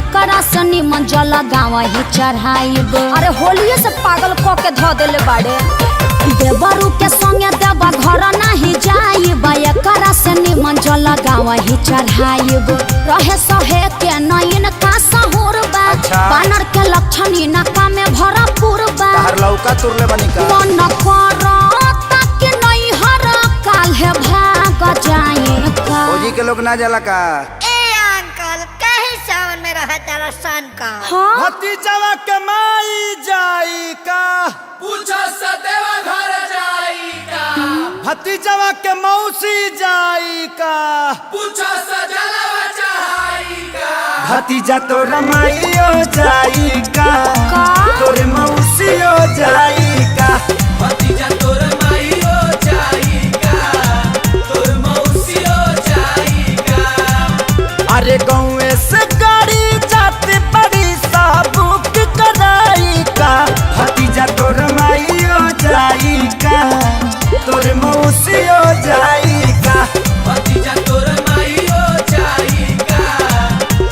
एकरा से निमन जल गाँव ही चढ़ाइब। अरे होलिये से पागल क के धो देले बाड़े। देवरू के संगे देवा घर नहीं जाइब, एकरा से निमन जल गाँव ही चढ़ाइब। रहे सहे के नयन का सहूर बा, बानर के लक्षण इनका में भरपूर बा। लौका तुरले बनी का मन करता कि नहीं हर काल है भाग जाए का। ओजी के लोग ना जाला का। सावन में रहा तारा सन का। हाँ? भतीजवा के माई जाई का, पूछो सदेवा घर जाई का। भतीजवा के मौसी जाई का, पूछो सजलवा चढ़ाई का। भतीजा तो रमाइयो जाई का, तोरे मौसियो जाई का। भतीजा तोर माईयो जाई का, तोर मौसियो जाई का। अरे गाँव से गाड़ी जाते बड़ी सा बुक कराई का, भतीजा तो रमाइयो जाई का, तोरे मौसियो जाई का। भतीजा तोर माईयो जाई का,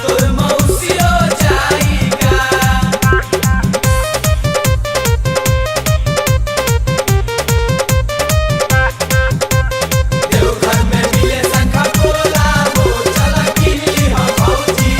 तोर मौसियो जाई का। देवघर में मिले शंखा पोला हो, चला किनी हम भौजी।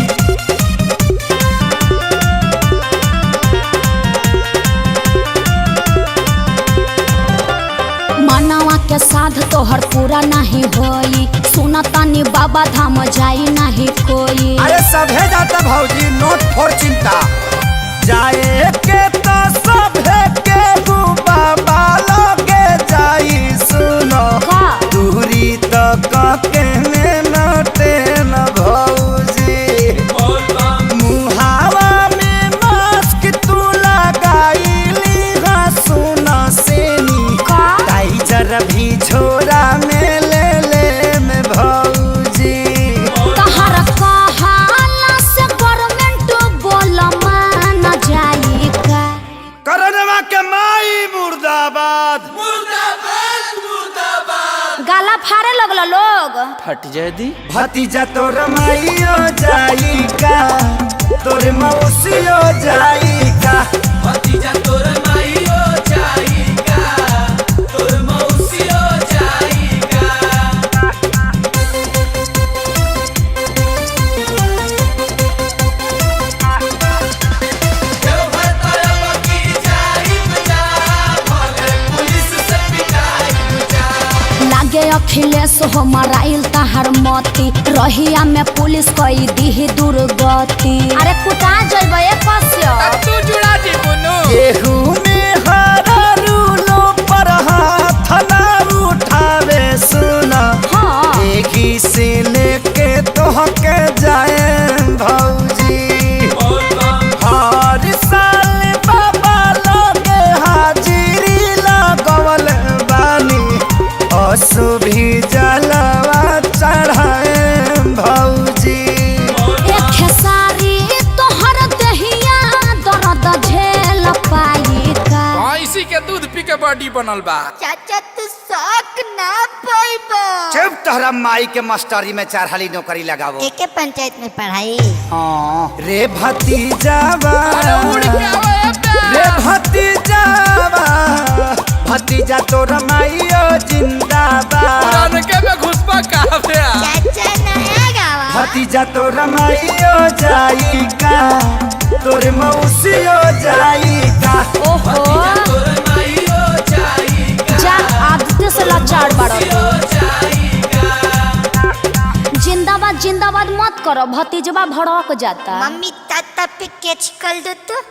मनवा के साध तोहर पूरा नहीं होई, सुनतानी बाबा धाम जाई नहीं कोई। अरे सभे जाता भौजी, नोट फोर चिंता। जाए के तो सभे के बाबा लगे जाई, सुनो का? दूरी तो के नटे न भौजी। बोल बम मुहावा में मास्क तू लगाईली, हाँ सुनो सेनी का? टाइजर भी छोरा में ले में भौजी। तहर कहाला से गवर्नमेंट बोल मान जाई का। करनवा के माई मुर्दाबाद। मुर्दाबाद मुर्दाबाद। गाला फाड़े लगल लोग। फट जाए दी। भतीजा तो रमाइयो जाई का, तोरे मौसियो जाई का। भतीजा तोर माईयो जाई का, तोर मौसियो जाई का। देवघर तरफ की जाई बजा, भले पुलिस से पिटाई बजा। लागे अखिलेश हो मराइल तहर मती, रहिया में पुलिस कई दी दुर्गति। अरे कुटा जइबे कस्य। तू जुड़ा दी बुनु। केहू में हरा रूलो पर हाथ ना उठावे, सुना हाँ। एही से लेके तोहके जाए भौजी। बोल बम हर साल बाबा लोगे हाजिरी लगवल बानी, असु भी जलवा चढ़ाए भौजी। एक खेसारी तोहर दहिया दर्द झेल पाई का। इसी के दूध पी के बॉडी बनल बा। चाचा तू शौक ना पाइबो। जब तोहरा माई के मास्टरी में चारहाली नौकरी लगावो। एके पंचायत में पढ़ाई। हाँ रे भतीजावा, उड़ के आवे रे भतीजावा, भतीजा तो रमाइयो जिंदाबाद। पुरान के में घुसपा काफे। चाचा नया गावा। भतीजा तो रमाइयो जाई का, तोरे मौसियो जाई का। ओहो तोर माईयो जाई का, जा आदित्य से लाचार बाड़ो। जाई का। जिंदाबाद जिंदाबाद मत करो, भतीजवा भड़क जाता। मम्मी ताता पे कैच कर दो तो।